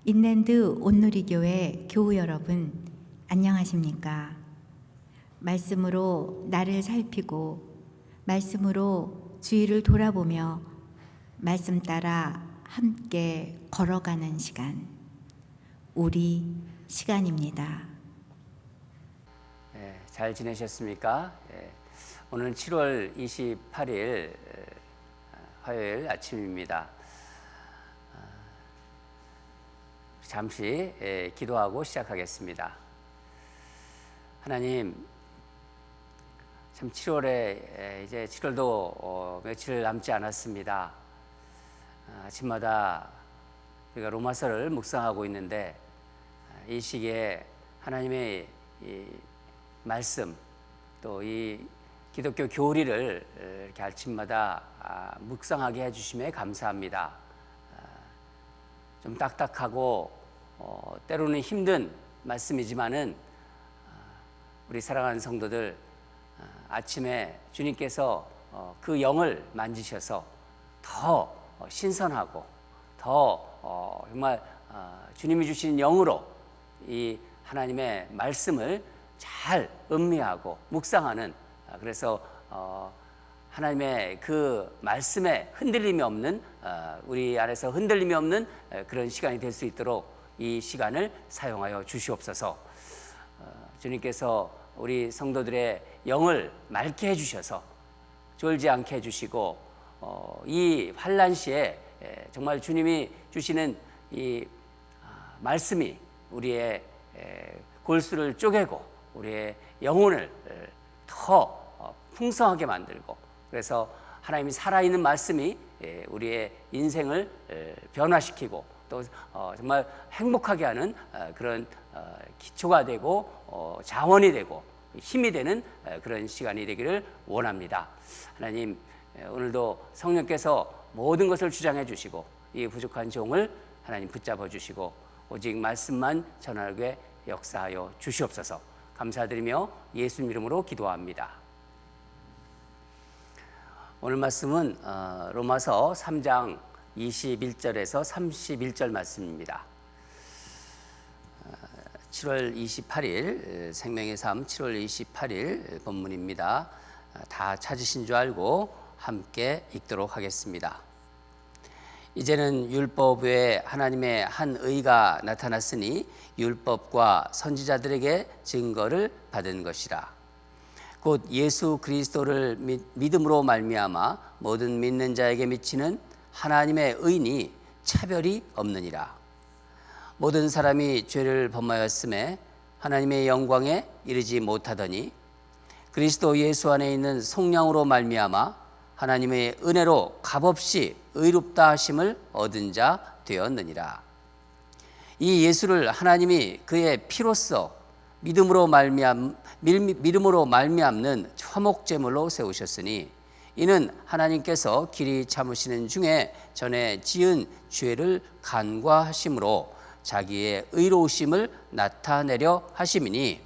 인랜드 온누리교회 교우 여러분, 안녕하십니까? 말씀으로 나를 살피고 말씀으로 주위를 돌아보며 말씀 따라 함께 걸어가는 시간, 우리 시간입니다. 잘 지내셨습니까? 오늘 7월 28일 화요일 아침입니다. 잠시 기도하고 시작하겠습니다. 하나님, 참 7월에 이제 7월도 며칠 남지 않았습니다. 아침마다 우리가 로마서를 묵상하고 있는데 이 시기에 하나님의 이 말씀, 또 이 기독교 교리를 이렇게 아침마다 묵상하게 해주심에 감사합니다. 좀 딱딱하고 때로는 힘든 말씀이지만은 우리 사랑하는 성도들, 아침에 주님께서 그 영을 만지셔서 더 신선하고 더 정말 주님이 주신 영으로 이 하나님의 말씀을 잘 음미하고 묵상하는, 그래서 하나님의 그 말씀에 흔들림이 없는, 우리 안에서 흔들림이 없는 그런 시간이 될 수 있도록 이 시간을 사용하여 주시옵소서. 주님께서 우리 성도들의 영을 맑게 해주셔서 졸지 않게 해주시고, 이 환난 시에 정말 주님이 주시는 이 말씀이 우리의 골수를 쪼개고 우리의 영혼을 더 풍성하게 만들고, 그래서 하나님이 살아있는 말씀이 우리의 인생을 변화시키고 또 정말 행복하게 하는 그런 기초가 되고 자원이 되고 힘이 되는 그런 시간이 되기를 원합니다. 하나님, 오늘도 성령께서 모든 것을 주장해 주시고 이 부족한 종을 하나님 붙잡아 주시고 오직 말씀만 전하게 역사하여 주시옵소서. 감사드리며 예수님 이름으로 기도합니다. 오늘 말씀은 로마서 3장 21절에서 31절 말씀입니다. 7월 28일 생명의 삶 7월 28일 본문입니다. 다 찾으신 줄 알고 함께 읽도록 하겠습니다. 이제는 율법 외에 하나님의 한 의가 나타났으니 율법과 선지자들에게 증거를 받은 것이라. 곧 예수 그리스도를 믿음으로 말미암아 모든 믿는 자에게 미치는 하나님의 의니 차별이 없느니라. 모든 사람이 죄를 범하였음에 하나님의 영광에 이르지 못하더니 그리스도 예수 안에 있는 속량으로 말미암아 하나님의 은혜로 값없이 의롭다 하심을 얻은 자 되었느니라. 이 예수를 하나님이 그의 피로써 믿음으로 말미암는 화목제물로 세우셨으니 이는 하나님께서 길이 참으시는 중에 전에 지은 죄를 간과하심으로 자기의 의로우심을 나타내려 하심이니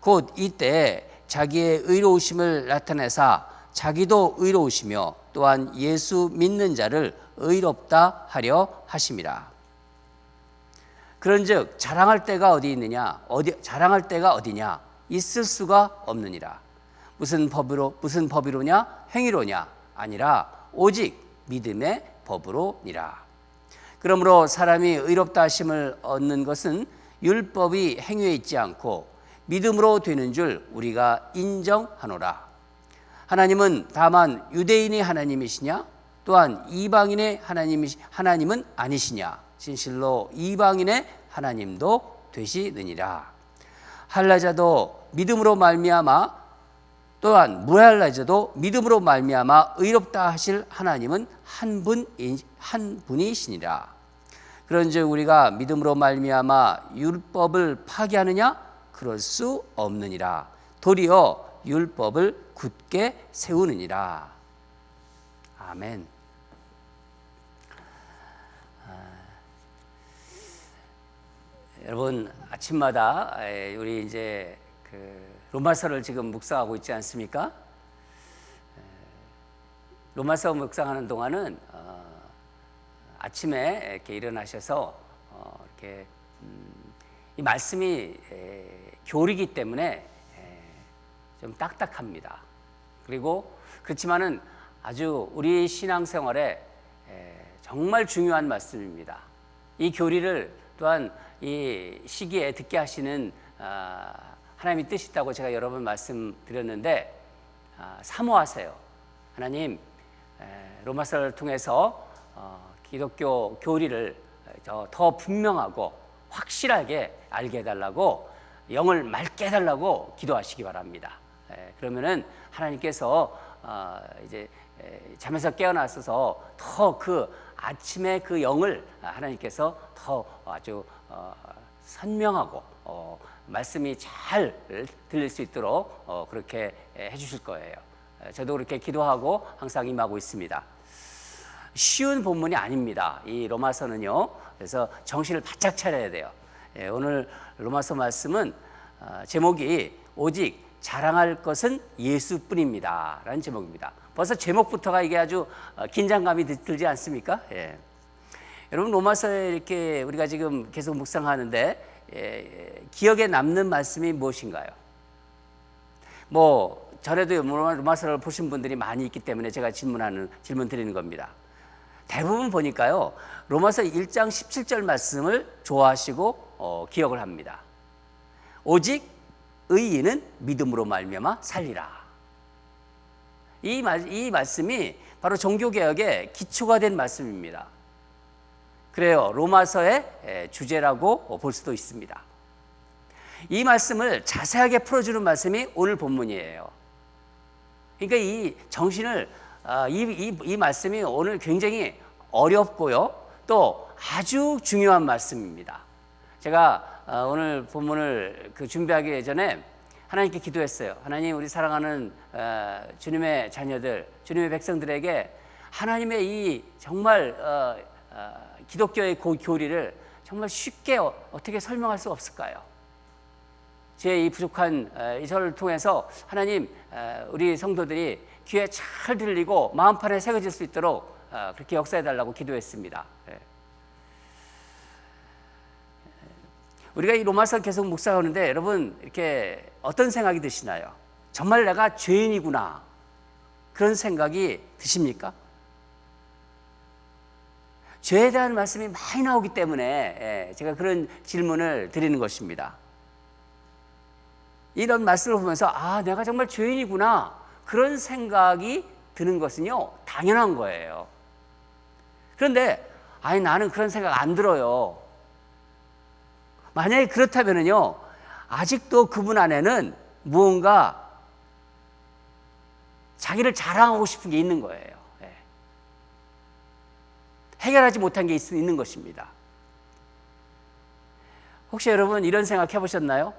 곧 이때 자기의 의로우심을 나타내사 자기도 의로우시며 또한 예수 믿는 자를 의롭다 하려 하심이라. 그런즉 자랑할 때가 어디 있느냐? 자랑할 때가 어디냐? 있을 수가 없느니라. 무슨 법이로냐? 행위로냐? 아니라 오직 믿음의 법으로니라. 그러므로 사람이 의롭다 하심을 얻는 것은 율법이 행위에 있지 않고 믿음으로 되는 줄 우리가 인정하노라. 하나님은 다만 유대인의 하나님이시냐? 또한 이방인의 하나님은 아니시냐? 진실로 이방인의 하나님도 되시느니라. 할라자도 믿음으로 말미암아 또한 무할라자도 믿음으로 말미암아 의롭다 하실 하나님은 한 분이시니라. 그런즉 우리가 믿음으로 말미암아 율법을 파기하느냐? 그럴 수 없느니라. 도리어 율법을 굳게 세우느니라. 아멘. 여러분, 아침마다 우리 이제 로마서를 지금 묵상하고 있지 않습니까? 로마서 묵상하는 동안은 아침에 이렇게 일어나셔서 이렇게 이 말씀이 교리이기 때문에 좀 딱딱합니다. 그리고 그렇지만은 아주 우리 신앙생활에 정말 중요한 말씀입니다. 이 교리를 또한 이 시기에 듣게 하시는 하나님의 뜻이 있다고 제가 여러 번 말씀드렸는데 사모하세요. 하나님, 로마서를 통해서 기독교 교리를 더 분명하고 확실하게 알게 해달라고, 영을 맑게 해달라고 기도하시기 바랍니다. 그러면은 하나님께서 이제 잠에서 깨어나셔서 더 그 아침에 그 영을 하나님께서 더 아주 선명하고 말씀이 잘 들릴 수 있도록 그렇게 해주실 거예요. 저도 그렇게 기도하고 항상 임하고 있습니다. 쉬운 본문이 아닙니다. 이 로마서는요. 그래서 정신을 바짝 차려야 돼요. 오늘 로마서 말씀은 제목이 오직 자랑할 것은 예수뿐입니다 라는 제목입니다. 벌써 제목부터가 이게 아주 긴장감이 들지 않습니까? 예. 여러분, 로마서에 이렇게 우리가 지금 계속 묵상하는데 기억에 남는 말씀이 무엇인가요? 뭐 전에도 로마서를 보신 분들이 많이 있기 때문에 제가 질문 드리는 겁니다. 대부분 보니까요, 로마서 1장 17절 말씀을 좋아하시고 기억을 합니다. 오직 의인은 믿음으로 말미암아 살리라. 이 말씀이 바로 종교개혁의 기초가 된 말씀입니다. 그래요, 로마서의 주제라고 볼 수도 있습니다. 이 말씀을 자세하게 풀어주는 말씀이 오늘 본문이에요. 그러니까 이 정신을 이 말씀이 오늘 굉장히 어렵고요, 또 아주 중요한 말씀입니다. 제가 오늘 본문을 준비하기 전에 하나님께 기도했어요. 하나님, 우리 사랑하는 주님의 자녀들, 주님의 백성들에게 하나님의 이 정말 기독교의 교리를 정말 쉽게 어떻게 설명할 수 없을까요? 제 이 부족한 이 저를 통해서 하나님, 우리 성도들이 귀에 잘 들리고 마음판에 새겨질 수 있도록 그렇게 역사해달라고 기도했습니다. 우리가 이 로마서 계속 묵상하는데 여러분, 이렇게 어떤 생각이 드시나요? 정말 내가 죄인이구나, 그런 생각이 드십니까? 죄에 대한 말씀이 많이 나오기 때문에 제가 그런 질문을 드리는 것입니다. 이런 말씀을 보면서 내가 정말 죄인이구나, 그런 생각이 드는 것은요, 당연한 거예요. 그런데 나는 그런 생각 안 들어요. 만약에 그렇다면요, 아직도 그분 안에는 무언가 자기를 자랑하고 싶은 게 있는 거예요. 해결하지 못한 게 있는 것입니다. 혹시 여러분 이런 생각 해보셨나요?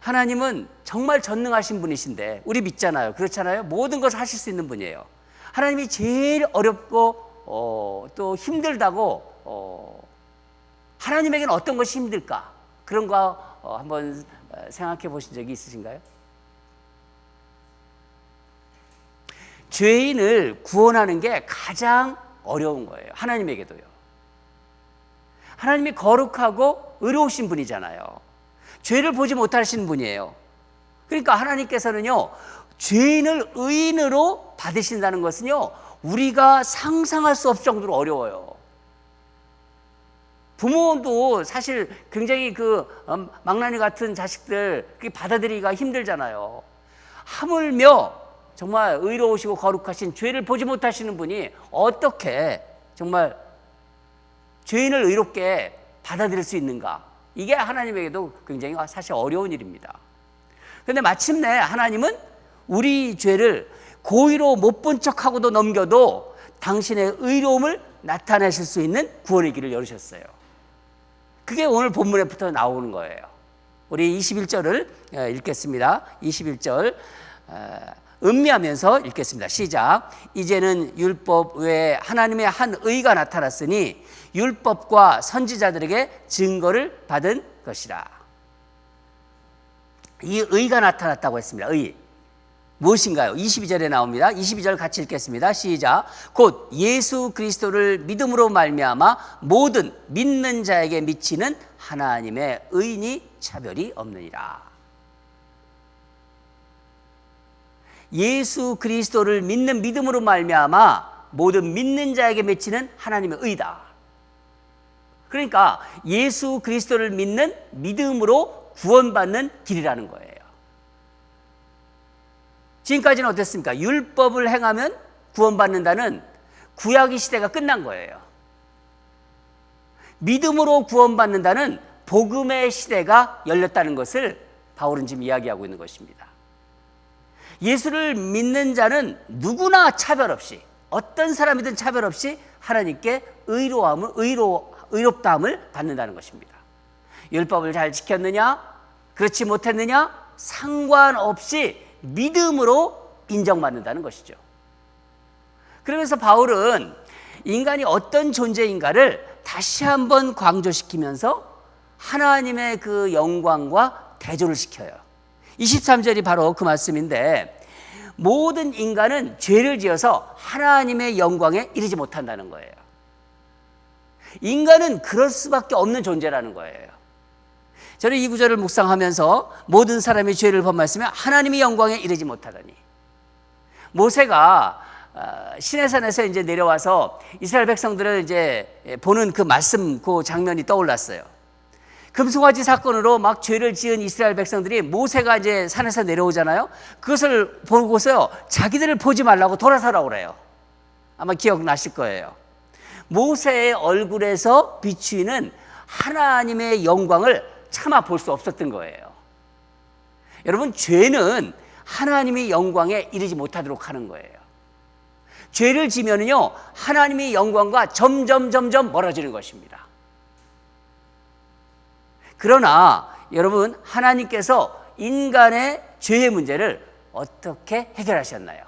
하나님은 정말 전능하신 분이신데 우리 믿잖아요. 그렇잖아요? 모든 것을 하실 수 있는 분이에요. 하나님이 제일 어렵고 또 힘들다고 하나님에게는 어떤 것이 힘들까? 그런 거 한번 생각해 보신 적이 있으신가요? 죄인을 구원하는 게 가장 어려운 거예요. 하나님에게도요. 하나님이 거룩하고 의로우신 분이잖아요. 죄를 보지 못하시는 분이에요. 그러니까 하나님께서는요, 죄인을 의인으로 받으신다는 것은요, 우리가 상상할 수 없을 정도로 어려워요. 부모도 사실 굉장히 망나니 같은 자식들 받아들이기가 힘들잖아요. 하물며 정말 의로우시고 거룩하신 죄를 보지 못하시는 분이 어떻게 정말 죄인을 의롭게 받아들일 수 있는가? 이게 하나님에게도 굉장히 사실 어려운 일입니다. 그런데 마침내 하나님은 우리 죄를 고의로 못 본 척하고도 넘겨도 당신의 의로움을 나타내실 수 있는 구원의 길을 열으셨어요. 그게 오늘 본문에부터 나오는 거예요. 우리 21절을 읽겠습니다. 21절 음미하면서 읽겠습니다. 시작. 이제는 율법 외에 하나님의 한 의가 나타났으니 율법과 선지자들에게 증거를 받은 것이라. 이 의가 나타났다고 했습니다. 의. 무엇인가요? 22절에 나옵니다. 22절 같이 읽겠습니다. 시작. 곧 예수 그리스도를 믿음으로 말미암아 모든 믿는 자에게 미치는 하나님의 의인이 차별이 없느니라. 예수 그리스도를 믿는 믿음으로 말미암아 모든 믿는 자에게 미치는 하나님의 의다. 그러니까 예수 그리스도를 믿는 믿음으로 구원받는 길이라는 거예요. 지금까지는 어땠습니까? 율법을 행하면 구원받는다는 구약의 시대가 끝난 거예요. 믿음으로 구원받는다는 복음의 시대가 열렸다는 것을 바울은 지금 이야기하고 있는 것입니다. 예수를 믿는 자는 누구나 차별 없이, 어떤 사람이든 차별 없이 하나님께 의롭다함을 받는다는 것입니다. 율법을 잘 지켰느냐, 그렇지 못했느냐 상관없이 믿음으로 인정받는다는 것이죠. 그러면서 바울은 인간이 어떤 존재인가를 다시 한번 강조시키면서 하나님의 그 영광과 대조를 시켜요. 23절이 바로 그 말씀인데, 모든 인간은 죄를 지어서 하나님의 영광에 이르지 못한다는 거예요. 인간은 그럴 수밖에 없는 존재라는 거예요. 저는 이 구절을 묵상하면서 모든 사람이 죄를 범하였으면 하나님의 영광에 이르지 못하다니. 모세가 시내산에서 이제 내려와서 이스라엘 백성들을 이제 보는 그 말씀, 그 장면이 떠올랐어요. 금송아지 사건으로 막 죄를 지은 이스라엘 백성들이 모세가 이제 산에서 내려오잖아요. 그것을 보고서 자기들을 보지 말라고 돌아서라고 그래요. 아마 기억나실 거예요. 모세의 얼굴에서 비추이는 하나님의 영광을 차마 볼 수 없었던 거예요. 여러분, 죄는 하나님의 영광에 이르지 못하도록 하는 거예요. 죄를 지면은요, 하나님의 영광과 점점 멀어지는 것입니다. 그러나 여러분, 하나님께서 인간의 죄의 문제를 어떻게 해결하셨나요?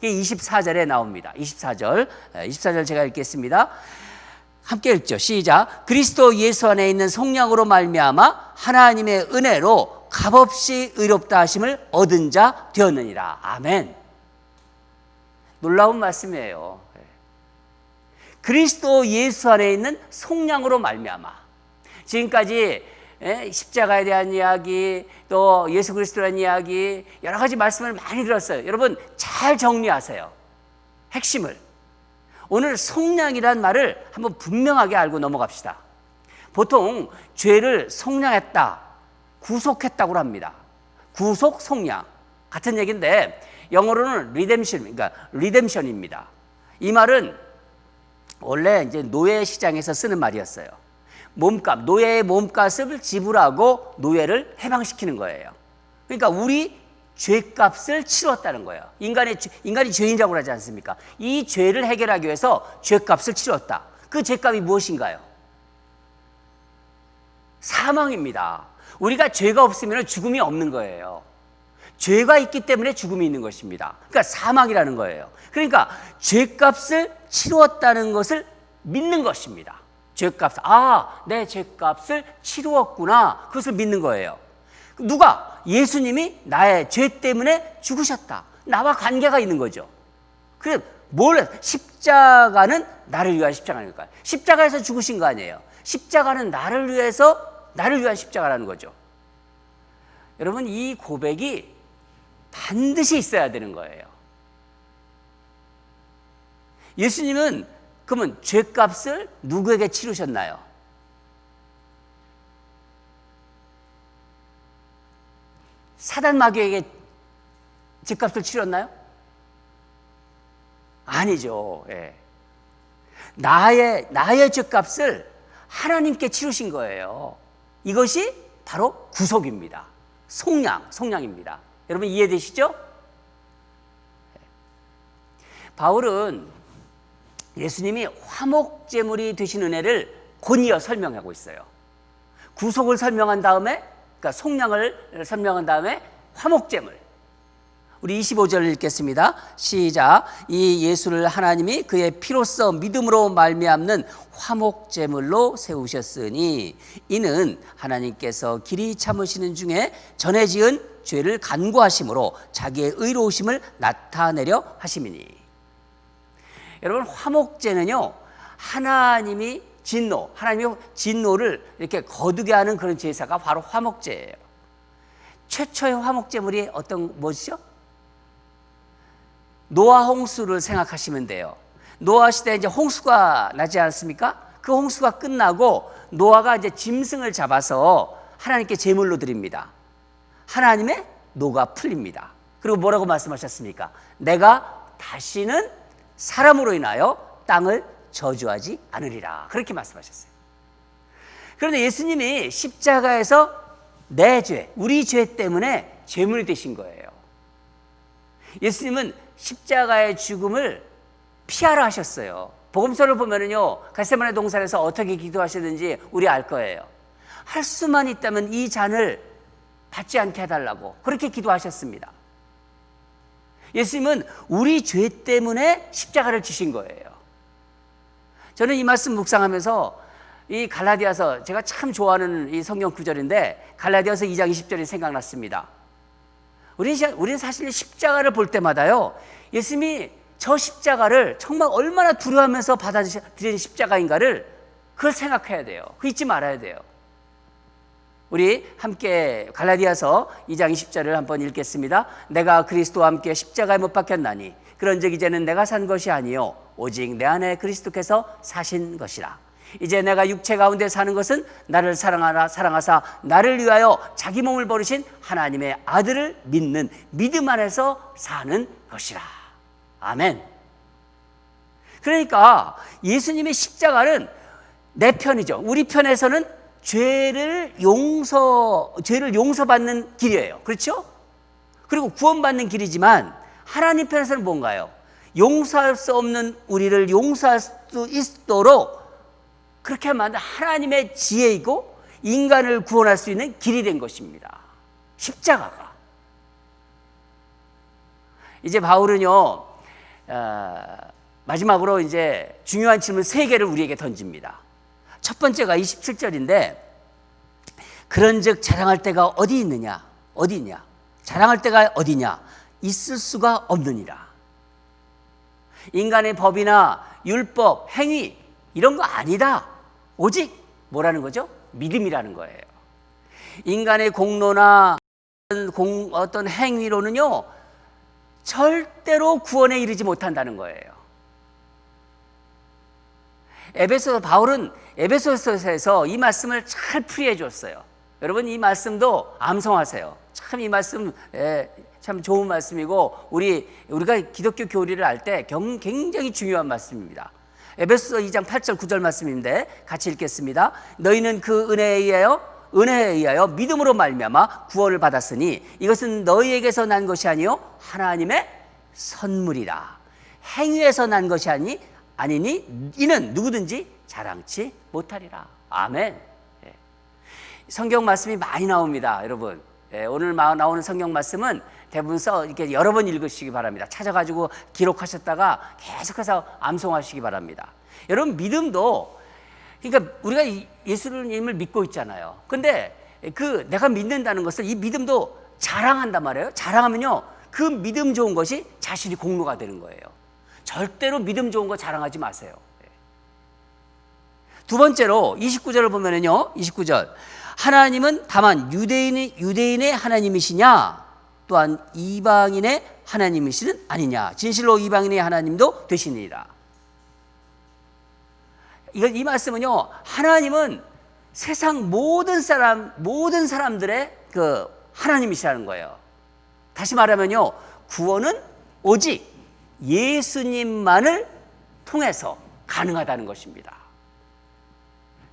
이게 24절에 나옵니다. 24절 제가 읽겠습니다. 함께 읽죠. 시작. 그리스도 예수 안에 있는 성령으로 말미암아 하나님의 은혜로 값없이 의롭다 하심을 얻은 자 되었느니라. 아멘. 놀라운 말씀이에요. 그리스도 예수 안에 있는 성령으로 말미암아. 지금까지 십자가에 대한 이야기, 또 예수 그리스도에 대한 이야기, 여러 가지 말씀을 많이 들었어요. 여러분, 잘 정리하세요. 핵심을. 오늘 속량이란 말을 한번 분명하게 알고 넘어갑시다. 보통 죄를 속량했다, 구속했다고 합니다. 구속, 속량 같은 얘기인데 영어로는 리뎀션입니다. 이 말은 원래 이제 노예 시장에서 쓰는 말이었어요. 몸값, 노예의 몸값을 지불하고 노예를 해방시키는 거예요. 그러니까 우리 죄값을 치렀다는 거예요. 인간이 죄인이라고 하지 않습니까? 이 죄를 해결하기 위해서 죄값을 치렀다. 그 죄값이 무엇인가요? 사망입니다. 우리가 죄가 없으면 죽음이 없는 거예요. 죄가 있기 때문에 죽음이 있는 것입니다. 그러니까 사망이라는 거예요. 그러니까 죄값을 치루었다는 것을 믿는 것입니다. 죄값, 내 죄값을 치루었구나. 그것을 믿는 거예요. 누가? 예수님이 나의 죄 때문에 죽으셨다. 나와 관계가 있는 거죠. 그래, 십자가는 나를 위한 십자가니까요. 십자가에서 죽으신 거 아니에요. 십자가는 나를 위한 십자가라는 거죠. 여러분, 이 고백이 반드시 있어야 되는 거예요. 예수님은 그러면 죄값을 누구에게 치르셨나요? 사단 마귀에게 죄값을 치렀나요? 아니죠. 예. 나의 죄값을 하나님께 치르신 거예요. 이것이 바로 구속입니다. 속량입니다. 여러분 이해되시죠? 바울은 예수님이 화목제물이 되신 은혜를 곧이어 설명하고 있어요. 구속을 설명한 다음에, 그러니까 속량을 설명한 다음에 화목제물. 우리 25절 읽겠습니다. 시작. 이 예수를 하나님이 그의 피로써 믿음으로 말미암는 화목제물로 세우셨으니 이는 하나님께서 길이 참으시는 중에 전에 지은 죄를 간구하심으로 자기의 의로우심을 나타내려 하심이니. 여러분, 화목제는요, 하나님이 하나님의 진노를 이렇게 거두게 하는 그런 제사가 바로 화목제예요. 최초의 화목제물이 무엇이죠? 노아 홍수를 생각하시면 돼요. 노아 시대에 이제 홍수가 나지 않았습니까? 그 홍수가 끝나고 노아가 이제 짐승을 잡아서 하나님께 제물로 드립니다. 하나님의 노가 풀립니다. 그리고 뭐라고 말씀하셨습니까? 내가 다시는 사람으로 인하여 땅을 저주하지 않으리라. 그렇게 말씀하셨어요. 그런데 예수님이 십자가에서 내 죄, 우리 죄 때문에 제물이 되신 거예요. 예수님은 십자가의 죽음을 피하라 하셨어요. 복음서를 보면은요, 겟세마네 동산에서 어떻게 기도하셨는지 우리 알 거예요. 할 수만 있다면 이 잔을 받지 않게 해달라고 그렇게 기도하셨습니다. 예수님은 우리 죄 때문에 십자가를 지신 거예요. 저는 이 말씀 묵상하면서 이 갈라디아서, 제가 참 좋아하는 이 성경 구절인데 갈라디아서 2장 20절이 생각났습니다. 우리는 사실 십자가를 볼 때마다요, 예수님이 저 십자가를 정말 얼마나 두려워하면서 받아들인 십자가인가를 그걸 생각해야 돼요. 그거 잊지 말아야 돼요. 우리 함께 갈라디아서 2장 20절을 한번 읽겠습니다. 내가 그리스도와 함께 십자가에 못 박혔나니 그런즉 이제는 내가 산 것이 아니요 오직 내 안에 그리스도께서 사신 것이라. 이제 내가 육체 가운데 사는 것은 나를 사랑하사 나를 위하여 자기 몸을 버리신 하나님의 아들을 믿는 믿음 안에서 사는 것이라. 아멘. 그러니까 예수님의 십자가는 내 편이죠. 우리 편에서는 죄를 용서받는 길이에요. 그렇죠? 그리고 구원받는 길이지만 하나님 편에서는 뭔가요? 용서할 수 없는 우리를 용서할 수 있도록 그렇게 만든 하나님의 지혜이고 인간을 구원할 수 있는 길이 된 것입니다. 십자가가. 이제 바울은요, 마지막으로 이제 중요한 질문 3개를 우리에게 던집니다. 첫 번째가 27절인데, 그런즉 자랑할 때가 어디 있느냐? 어디 있냐? 자랑할 때가 어디냐? 있을 수가 없느니라. 인간의 법이나 율법, 행위 이런 거 아니다. 오직 뭐라는 거죠? 믿음이라는 거예요. 인간의 공로나 어떤 행위로는요, 절대로 구원에 이르지 못한다는 거예요. 바울은 에베소서에서 이 말씀을 잘 풀이해 줬어요. 여러분, 이 말씀도 암송하세요. 참 이 말씀 참 좋은 말씀이고 우리가 기독교 교리를 할 때 굉장히 중요한 말씀입니다. 에베소서 2장 8절 9절 말씀인데 같이 읽겠습니다. 너희는 그 은혜에 의하여 믿음으로 말미암아 구원을 받았으니 이것은 너희에게서 난 것이 아니요 하나님의 선물이라. 행위에서 난 것이 아니니 이는 누구든지 자랑치 못하리라. 아멘. 성경 말씀이 많이 나옵니다, 여러분. 오늘 나오는 성경 말씀은 대부분 이렇게 여러 번 읽으시기 바랍니다. 찾아가지고 기록하셨다가 계속해서 암송하시기 바랍니다. 여러분, 믿음도, 그러니까 우리가 예수님을 믿고 있잖아요. 근데 내가 믿는다는 것을, 이 믿음도 자랑한단 말이에요. 자랑하면요, 그 믿음 좋은 것이 자신이 공로가 되는 거예요. 절대로 믿음 좋은 거 자랑하지 마세요. 두 번째로 29절을 보면은요, 29절. 하나님은 다만 유대인의 하나님이시냐 또한 이방인의 하나님이시는 아니냐. 진실로 이방인의 하나님도 되시니라. 이 말씀은요, 하나님은 세상 모든 사람들의 그 하나님이시라는 거예요. 다시 말하면요, 구원은 오직 예수님만을 통해서 가능하다는 것입니다.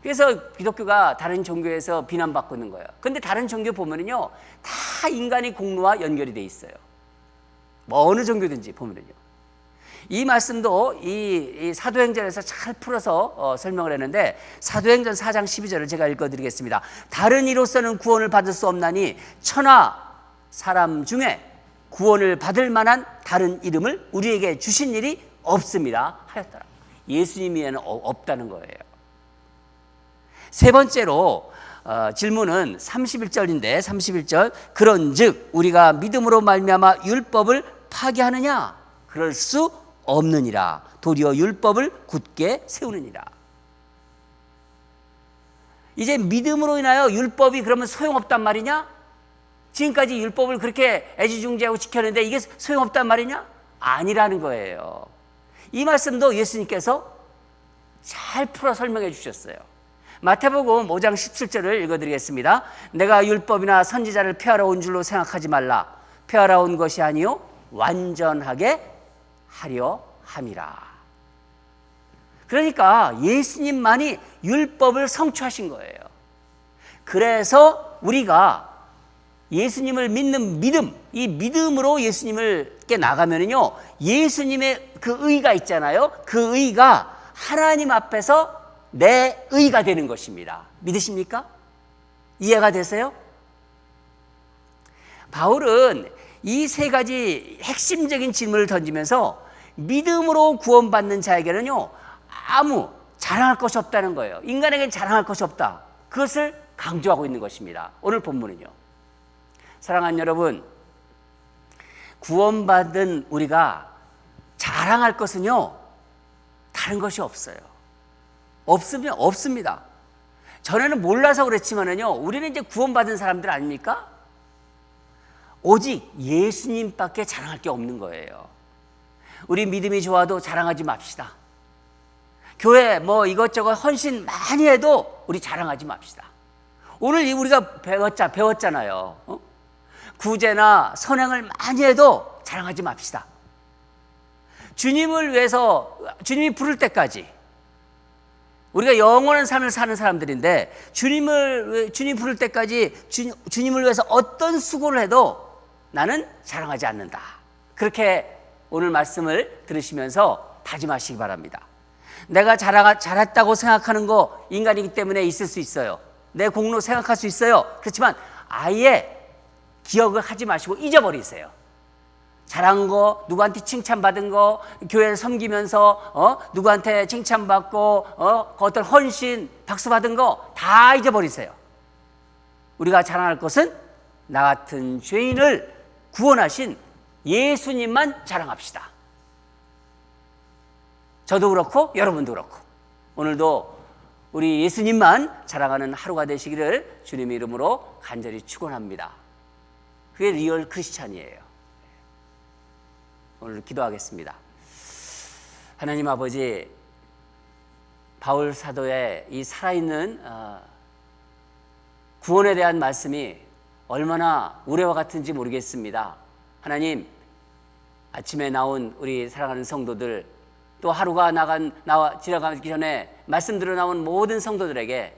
그래서 기독교가 다른 종교에서 비난받고 있는 거예요. 그런데 다른 종교 보면은요, 다 인간의 공로와 연결이 돼 있어요. 뭐 어느 종교든지 보면은요. 이 말씀도 이 사도행전에서 잘 풀어서 설명을 했는데, 사도행전 4장 12절을 제가 읽어드리겠습니다. 다른 이로서는 구원을 받을 수 없나니 천하 사람 중에 구원을 받을 만한 다른 이름을 우리에게 주신 일이 없습니다 하였더라. 예수님 외에는 없다는 거예요. 세 번째로 질문은 31절인데 31절 그런즉 우리가 믿음으로 말미암아 율법을 파기하느냐? 그럴 수 없느니라. 도리어 율법을 굳게 세우느니라. 이제 믿음으로 인하여 율법이 그러면 소용없단 말이냐? 지금까지 율법을 그렇게 애지중지하고 지켰는데 이게 소용없단 말이냐? 아니라는 거예요. 이 말씀도 예수님께서 잘 풀어 설명해 주셨어요. 마태복음 5장 17절을 읽어드리겠습니다. 내가 율법이나 선지자를 폐하러 온 줄로 생각하지 말라. 폐하러 온 것이 아니요 완전하게 하려 함이라. 그러니까 예수님만이 율법을 성취하신 거예요. 그래서 우리가 예수님을 믿는 믿음, 이 믿음으로 예수님을께 나가면은요, 예수님의 그 의가 있잖아요. 그 의가 하나님 앞에서 내 의가 되는 것입니다. 믿으십니까? 이해가 되세요? 바울은 이 세 가지 핵심적인 질문을 던지면서 믿음으로 구원받는 자에게는요, 아무 자랑할 것이 없다는 거예요. 인간에게는 자랑할 것이 없다. 그것을 강조하고 있는 것입니다. 오늘 본문은요. 사랑하는 여러분, 구원받은 우리가 자랑할 것은요, 다른 것이 없어요. 없습니다. 전에는 몰라서 그랬지만은요, 우리는 이제 구원받은 사람들 아닙니까? 오직 예수님밖에 자랑할 게 없는 거예요. 우리 믿음이 좋아도 자랑하지 맙시다. 교회 뭐 이것저것 헌신 많이 해도 우리 자랑하지 맙시다. 오늘 우리가 배웠잖아요. 구제나 선행을 많이 해도 자랑하지 맙시다. 주님을 위해서 주님이 부를 때까지 우리가 영원한 삶을 사는 사람들인데 주님 부를 때까지 주님을 위해서 어떤 수고를 해도 나는 자랑하지 않는다. 그렇게 오늘 말씀을 들으시면서 다짐하시기 바랍니다. 내가 잘했다고 생각하는 거 인간이기 때문에 있을 수 있어요. 내 공로 생각할 수 있어요. 그렇지만 아예 기억을 하지 마시고 잊어버리세요. 잘한 거, 누구한테 칭찬받은 거, 교회를 섬기면서 누구한테 칭찬받고 어떤 헌신, 박수 받은 거 다 잊어버리세요. 우리가 자랑할 것은 나 같은 죄인을 구원하신 예수님만 자랑합시다. 저도 그렇고 여러분도 그렇고 오늘도 우리 예수님만 자랑하는 하루가 되시기를 주님의 이름으로 간절히 축원합니다. 그게 리얼 크리스찬이에요. 오늘 기도하겠습니다. 하나님 아버지, 바울 사도의 이 살아있는 구원에 대한 말씀이 얼마나 우레와 같은지 모르겠습니다. 하나님, 아침에 나온 우리 사랑하는 성도들, 또 하루가 지나가기 전에 말씀 들어 나온 모든 성도들에게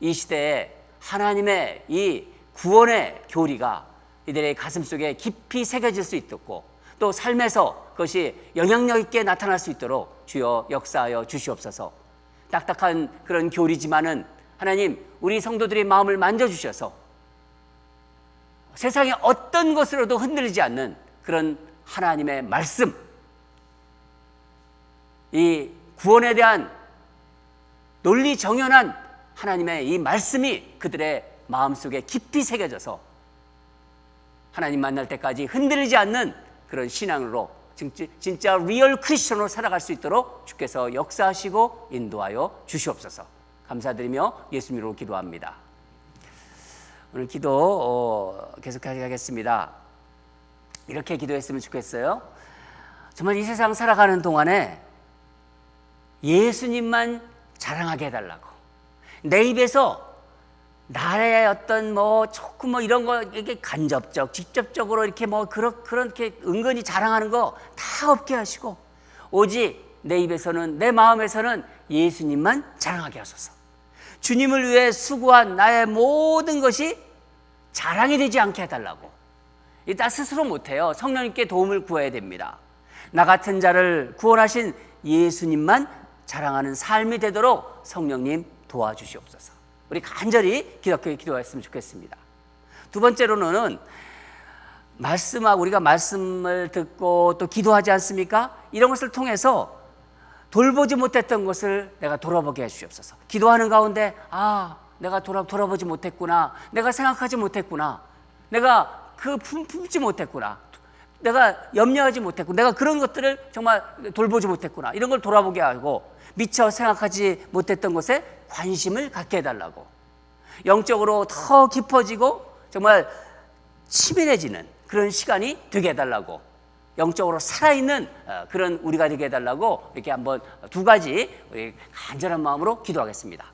이 시대에 하나님의 이 구원의 교리가 이들의 가슴 속에 깊이 새겨질 수 있도록 또 삶에서 그것이 영향력 있게 나타날 수 있도록 주여 역사하여 주시옵소서. 딱딱한 그런 교리지만은 하나님, 우리 성도들의 마음을 만져주셔서 세상의 어떤 것으로도 흔들리지 않는 그런 하나님의 말씀, 이 구원에 대한 논리 정연한 하나님의 이 말씀이 그들의 마음속에 깊이 새겨져서 하나님 만날 때까지 흔들리지 않는 그런 신앙으로 진짜 리얼 크리스천으로 살아갈 수 있도록 주께서 역사하시고 인도하여 주시옵소서. 감사드리며 예수님으로 기도합니다. 오늘 기도 계속하겠습니다. 이렇게 기도했으면 좋겠어요. 정말 이 세상 살아가는 동안에 예수님만 자랑하게 해달라고. 내 입에서 나의 어떤 조금 이런 거 이렇게 간접적, 직접적으로 이렇게 그렇게 은근히 자랑하는 거 다 없게 하시고 오직 내 입에서는, 내 마음에서는 예수님만 자랑하게 하소서. 주님을 위해 수고한 나의 모든 것이 자랑이 되지 않게 해달라고. 나 스스로 못해요. 성령님께 도움을 구해야 됩니다. 나 같은 자를 구원하신 예수님만 자랑하는 삶이 되도록 성령님 도와주시옵소서. 우리 간절히 기도했으면 좋겠습니다. 두 번째로는 말씀하고 우리가 말씀을 듣고 또 기도하지 않습니까? 이런 것을 통해서 돌보지 못했던 것을 내가 돌아보게 해주시옵소서. 기도하는 가운데 내가 돌아보지 못했구나, 내가 생각하지 못했구나, 내가 품지 못했구나, 내가 염려하지 못했구나, 내가 그런 것들을 정말 돌보지 못했구나, 이런 걸 돌아보게 하고 미처 생각하지 못했던 것에 관심을 갖게 해달라고, 영적으로 더 깊어지고 정말 치밀해지는 그런 시간이 되게 해달라고, 영적으로 살아있는 그런 우리가 되게 해달라고, 이렇게 한번 두 가지 우리 간절한 마음으로 기도하겠습니다.